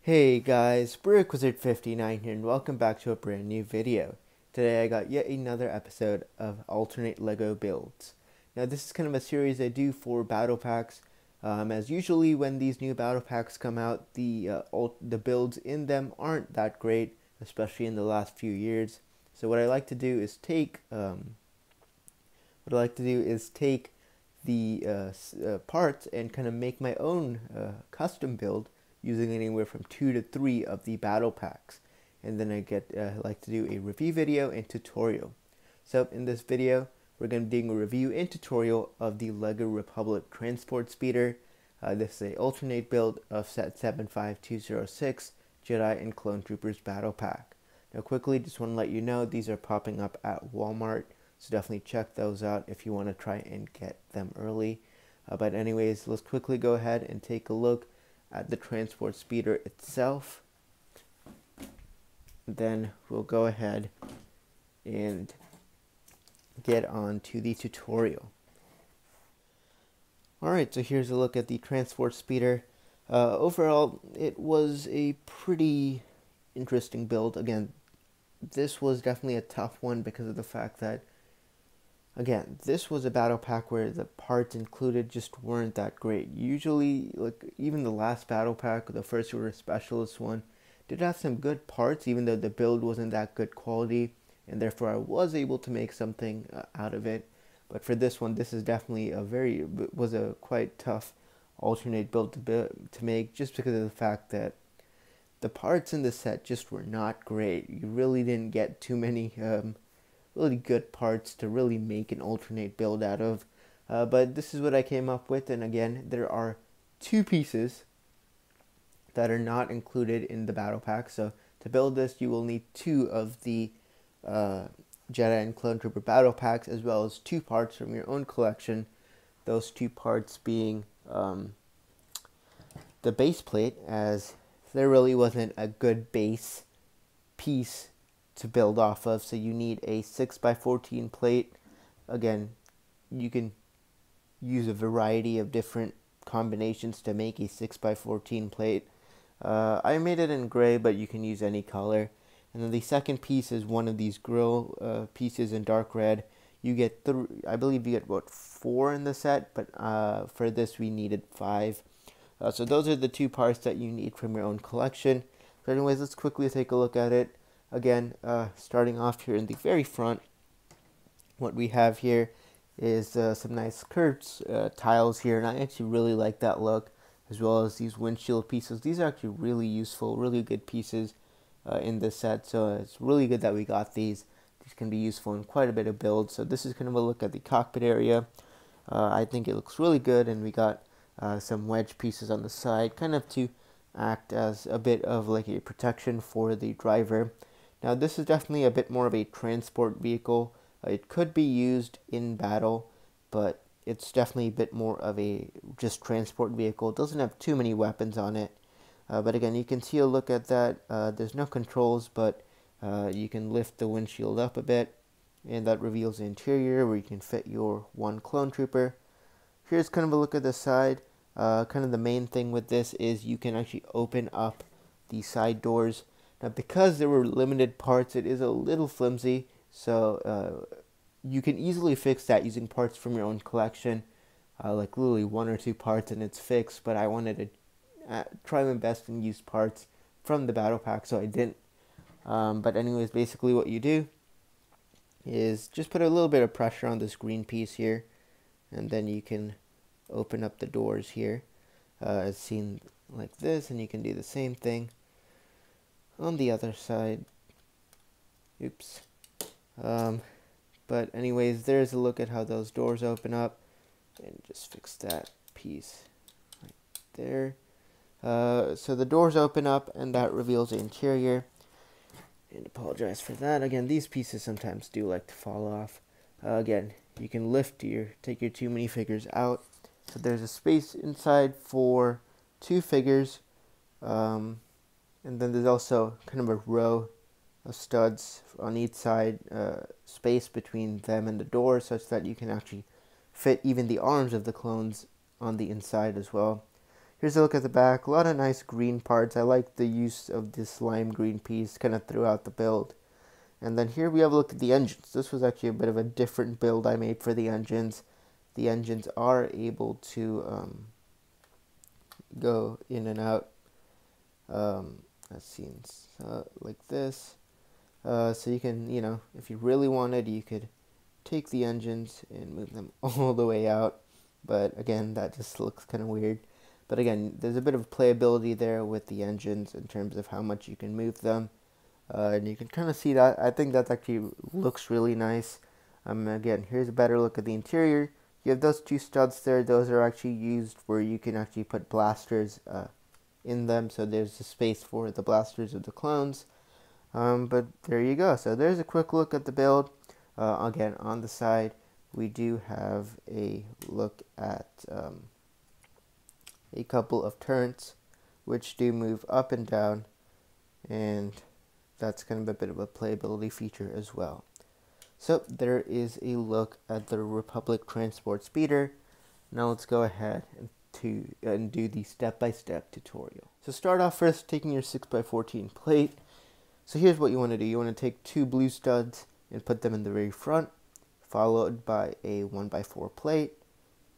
Hey guys, Wizard59 here and welcome back to a brand new video. Today I got yet another episode of alternate LEGO builds. Now this is kind of a series I do for battle packs, as usually when these new battle packs come out, the builds in them aren't that great, especially in the last few years. So what I like to do is take the parts and kind of make my own custom build using anywhere from 2 to 3 of the battle packs, and then I like to do a review video and tutorial. So in this video we're going to be doing a review and tutorial of the LEGO Republic Transport Speeder. This is a alternate build of set 75206 Jedi and Clone Troopers battle pack. Now quickly, just want to let you know these are popping up at Walmart, so definitely check those out if you want to try and get them early. But anyways, let's quickly go ahead and take a look at the transport speeder itself. Then we'll go ahead and get on to the tutorial. Alright, so here's a look at the transport speeder. Overall, it was a pretty interesting build. Again, this was definitely a tough one because of the fact that, again, this was a battle pack where the parts included just weren't that great. Usually, like, even the last battle pack, the first order specialist one, did have some good parts, even though the build wasn't that good quality, and therefore I was able to make something out of it. But for this one, this is definitely was a quite tough alternate build to make, just because of the fact that the parts in the set just were not great. You really didn't get too many really good parts to really make an alternate build out of, but this is what I came up with. And again, there are 2 pieces that are not included in the battle pack, so to build this you will need 2 of the Jedi and Clone Trooper battle packs, as well as 2 parts from your own collection. Those 2 parts being the base plate, as there really wasn't a good base piece to build off of, so you need a 6x14 plate. Again, you can use a variety of different combinations to make a 6x14 plate. I made it in gray, but you can use any color. And then the second piece is one of these grill pieces in dark red. You get I believe you get about 4 in the set, but for this we needed 5. So those are the 2 parts that you need from your own collection. But anyways, let's quickly take a look at it. Again, starting off here in the very front, what we have here is some nice curved tiles here, and I actually really like that look, as well as these windshield pieces. These are actually really useful, really good pieces in this set, so it's really good that we got these. These can be useful in quite a bit of builds. So this is kind of a look at the cockpit area. I think it looks really good, and we got some wedge pieces on the side, kind of to act as a bit of like a protection for the driver. Now this is definitely a bit more of a transport vehicle. It could be used in battle, but it's definitely a bit more of a just transport vehicle. It doesn't have too many weapons on it. But again, you can see a look at that. There's no controls, but you can lift the windshield up a bit, and that reveals the interior where you can fit your 1 clone trooper. Here's kind of a look at the side. Kind of the main thing with this is you can actually open up the side doors. Now, because there were limited parts, it is a little flimsy, so you can easily fix that using parts from your own collection, like literally 1 or 2 parts and it's fixed. But I wanted to try my best and use parts from the battle pack, so I didn't. But anyways, basically what you do is just put a little bit of pressure on this green piece here, and then you can open up the doors here, as seen like this, and you can do the same thing on the other side. Oops. But anyways, there's a look at how those doors open up, and just fix that piece right there. So the doors open up, and that reveals the interior. And apologize for that. Again, these pieces sometimes do like to fall off. Again, you can take your 2 minifigures out. So there's a space inside for 2 figures. And then there's also kind of a row of studs on each side, space between them and the door, such that you can actually fit even the arms of the clones on the inside as well. Here's a look at the back. A lot of nice green parts. I like the use of this lime green piece kind of throughout the build. And then here we have a look at the engines. This was actually a bit of a different build I made for the engines. The engines are able to go in and out like this. So you can, if you really wanted, you could take the engines and move them all the way out. But again, that just looks kind of weird. But again, there's a bit of playability there with the engines in terms of how much you can move them. And you can kind of see that. I think that actually looks really nice. Again, here's a better look at the interior. You have those two studs there. Those are actually used where you can actually put blasters in them. So there's a space for the blasters of the clones. But there you go. So there's a quick look at the build. Again, on the side, we do have a look at a couple of turrets, which do move up and down. And that's kind of a bit of a playability feature as well. So there is a look at the Republic Transport Speeder. Now let's go ahead and do the step-by-step tutorial. So start off first taking your 6x14 plate. So here's what you want to do. You want to take two blue studs and put them in the very front, followed by a 1x4 plate.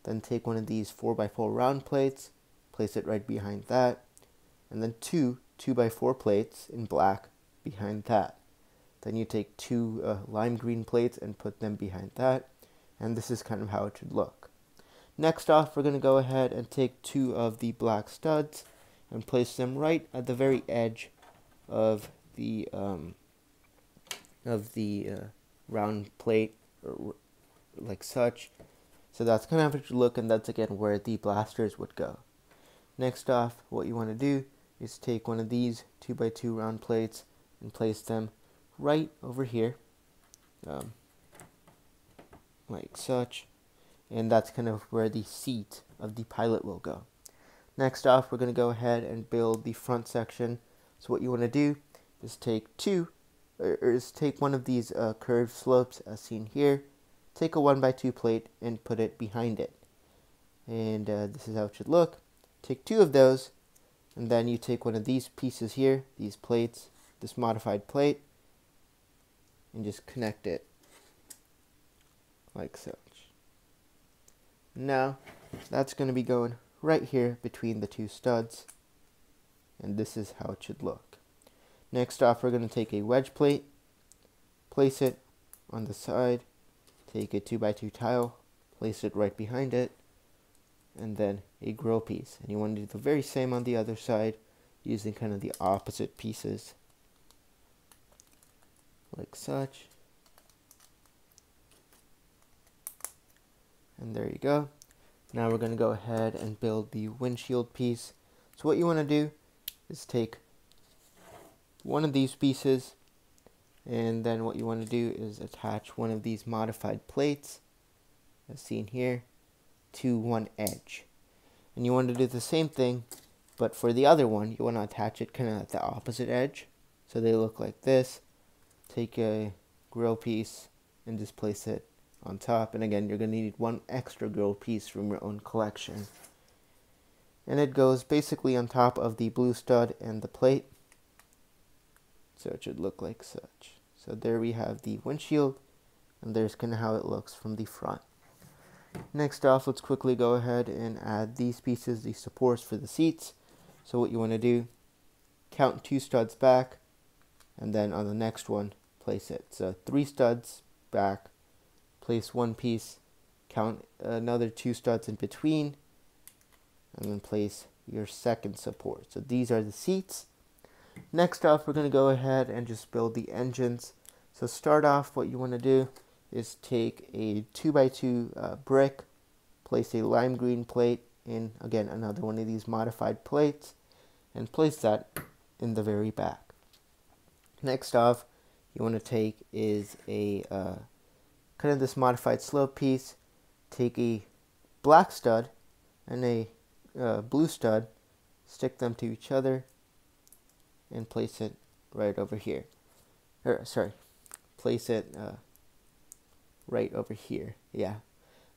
Then take one of these 4x4 round plates, place it right behind that, and then two 2x4 plates in black behind that. Then you take two lime green plates and put them behind that, and this is kind of how it should look. Next off, we're going to go ahead and take two of the black studs and place them right at the very edge of the round plate, or like such. So that's kind of how it should look, and that's again where the blasters would go. Next off, what you want to do is take one of these 2x2 round plates and place them right over here, like such, and that's kind of where the seat of the pilot will go. Next off, we're going to go ahead and build the front section. So what you want to do is take take one of these curved slopes as seen here, take a 1x2 plate and put it behind it, and this is how it should look. Take two of those, and then you take one of these pieces here, these plates, this modified plate, and just connect it like such. Now that's going to be going right here between the two studs, and this is how it should look. Next off, we're going to take a wedge plate, place it on the side, take a 2x2 tile, place it right behind it, and then a grill piece. And you want to do the very same on the other side, using kind of the opposite pieces, like such. And there you go. Now we're going to go ahead and build the windshield piece. So what you want to do is take one of these pieces, and then what you want to do is attach one of these modified plates, as seen here, to one edge. And you want to do the same thing, but for the other one, you want to attach it kind of at the opposite edge, so they look like this. Take a grill piece and just place it on top, and again, you're going to need one extra grill piece from your own collection. And it goes basically on top of the blue stud and the plate, so it should look like such. So there we have the windshield, and there's kind of how it looks from the front. Next off, let's quickly go ahead and add these pieces, these supports for the seats. So what you want to do, count two studs back, and then on the next one, place it. So 3 studs back, place one piece, count another 2 studs in between, and then place your second support. So these are the seats. Next off, we're going to go ahead and just build the engines. So start off, what you want to do is take a 2x2 brick, place a lime green plate in, again, another one of these modified plates, and place that in the very back. Next off, you want to take is a kind of this modified slope piece, take a black stud and a blue stud, stick them to each other, and place it right over here. Place it right over here, yeah.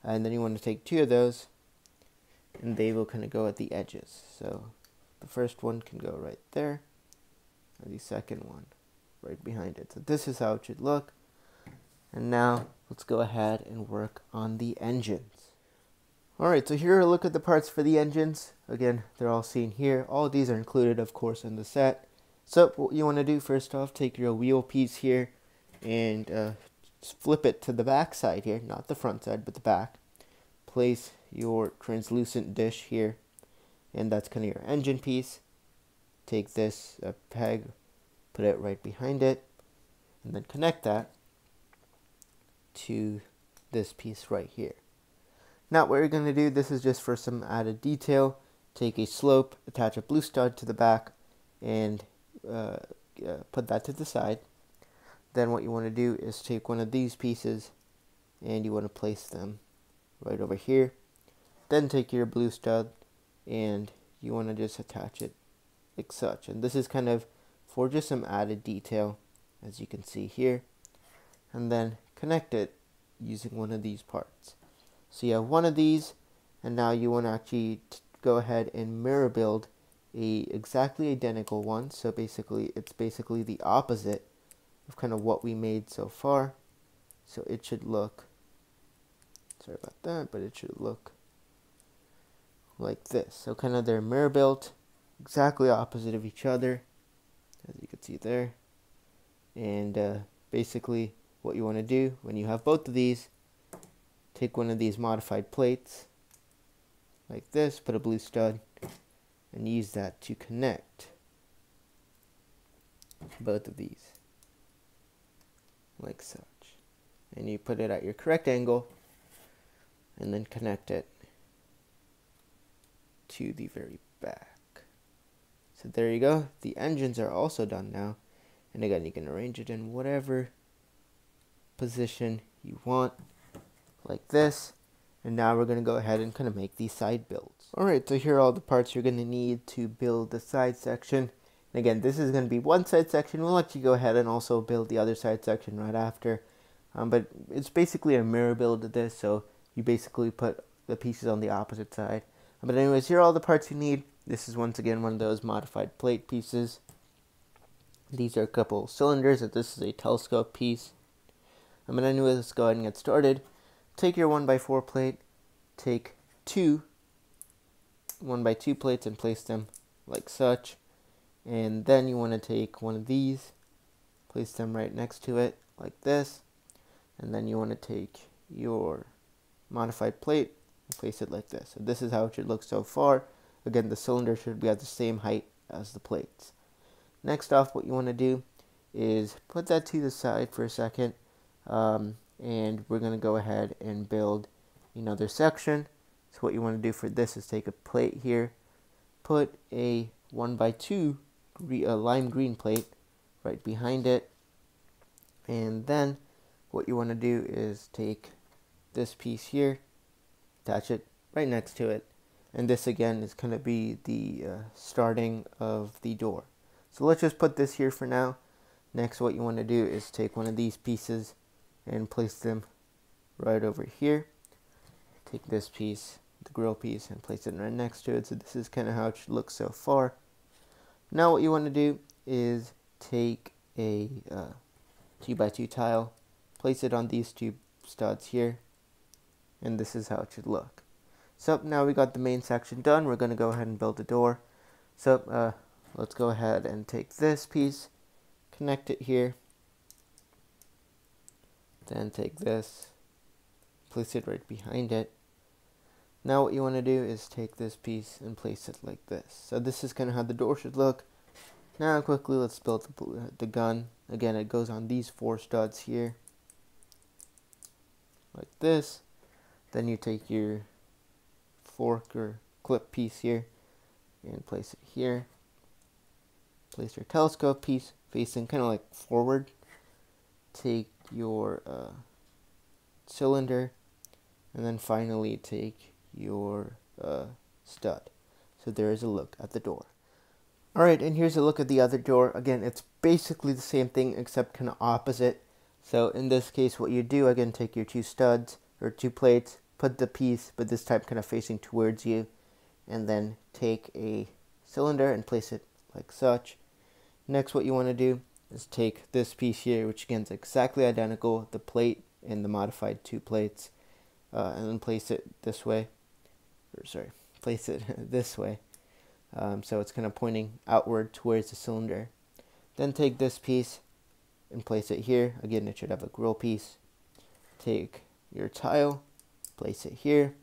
And then you want to take 2 of those and they will kind of go at the edges. So the first one can go right there, and the second one right behind it. So this is how it should look. And now let's go ahead and work on the engines. Alright, so here are a look at the parts for the engines. Again, they're all seen here. All of these are included, of course, in the set. So what you want to do first off, take your wheel piece here and flip it to the back side here, not the front side, but the back. Place your translucent dish here, and that's kind of your engine piece. Take this peg, put it right behind it, and then connect that to this piece right here. Now what you're going to do, this is just for some added detail, take a slope, attach a blue stud to the back, and put that to the side. Then what you want to do is take one of these pieces and you want to place them right over here. Then take your blue stud and you want to just attach it like such. And this is kind of for just some added detail, as you can see here. And then connect it using one of these parts. So you have one of these, and now you want to actually go ahead and mirror build a exactly identical one. So basically it's basically the opposite of kind of what we made so far. So it should look, sorry about that, but it should look like this. So kind of they're mirror built, exactly opposite of each other, as you can see there. And basically what you want to do when you have both of these, take one of these modified plates like this, put a blue stud, and use that to connect both of these like such. And you put it at your correct angle and then connect it to the very back. So there you go. The engines are also done now. And again, you can arrange it in whatever position you want, like this. And now we're going to go ahead and kind of make these side builds. Alright, so here are all the parts you're going to need to build the side section. And again, this is going to be one side section. We'll let you go ahead and also build the other side section right after. But it's basically a mirror build of this, so you basically put the pieces on the opposite side. But anyways, here are all the parts you need. This is once again one of those modified plate pieces. These are a couple cylinders, and this is a telescope piece. But anyways, let's go ahead and get started. Take your 1x4 plate, take two 1x2 plates and place them like such. And then you want to take one of these, place them right next to it like this. And then you want to take your modified plate and place it like this. So this is how it should look so far. Again, the cylinder should be at the same height as the plates. Next off, what you want to do is put that to the side for a second. And we're going to go ahead and build another section. So what you want to do for this is take a plate here, put a 1x2 lime green plate right behind it, and then what you want to do is take this piece here, attach it right next to it, and this again is going to be the starting of the door. So let's just put this here for now. Next, what you want to do is take one of these pieces and place them right over here. Take this piece, the grill piece, and place it right next to it. So this is kind of how it should look so far. Now what you want to do is take a 2x2 tile, place it on these two studs here, and this is how it should look. So now we got the main section done. We're going to go ahead and build the door. So let's go ahead and take this piece, connect it here, then take this, place it right behind it. Now what you want to do is take this piece and place it like this. So this is kind of how the door should look. Now quickly let's build the gun. Again, it goes on these 4 studs here, like this. Then you take your fork or clip piece here and place it here. Place your telescope piece facing kind of like forward. Take your cylinder, and then finally take your stud. So there is a look at the door. Alright, and here's a look at the other door. Again, it's basically the same thing except kind of opposite. So in this case, what you do, again, take your 2 studs or 2 plates, put the piece, but this time kind of facing towards you, and then take a cylinder and place it like such. Next, what you want to do is take this piece here, which again is exactly identical, the plate and the modified 2 plates, and then place it this way, place it this way, so it's kind of pointing outward towards the cylinder. Then take this piece and place it here. Again, it should have a grill piece. Take your tile, place it here,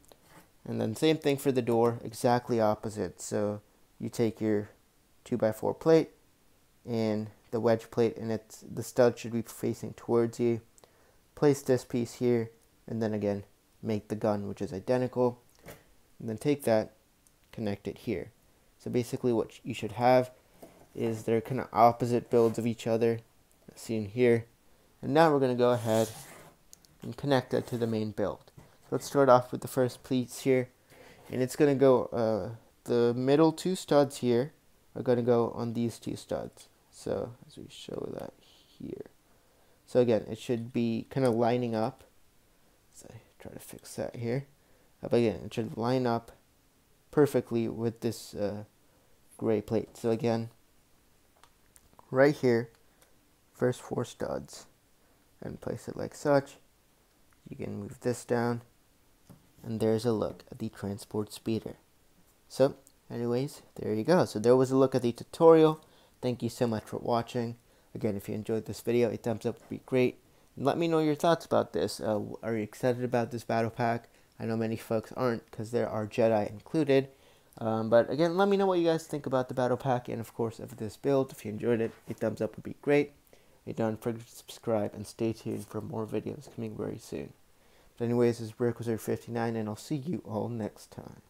and then same thing for the door, exactly opposite. So you take your 2x4 plate and the wedge plate, and the stud should be facing towards you. Place this piece here, and then again make the gun, which is identical, and then take that, connect it here. So basically what you should have is they're kind of opposite builds of each other, as seen here. And now we're going to go ahead and connect that to the main build. So let's start off with the first piece here, and it's going to go, the middle 2 studs here are going to go on these 2 studs. So as we show that here. So again, it should be kind of lining up. So I try to fix that here. But again, it should line up perfectly with this gray plate. So again, right here, first 4 studs, and place it like such. You can move this down, and there's a look at the transport speeder. So anyways, there you go. So there was a look at the tutorial. Thank you so much for watching. Again, if you enjoyed this video, a thumbs up would be great. And let me know your thoughts about this. Are you excited about this battle pack? I know many folks aren't, because there are Jedi included. But again, let me know what you guys think about the battle pack, and of course of this build. If you enjoyed it, a thumbs up would be great. Don't forget to subscribe and stay tuned for more videos coming very soon. But anyways, this is BrickWizard59, and I'll see you all next time.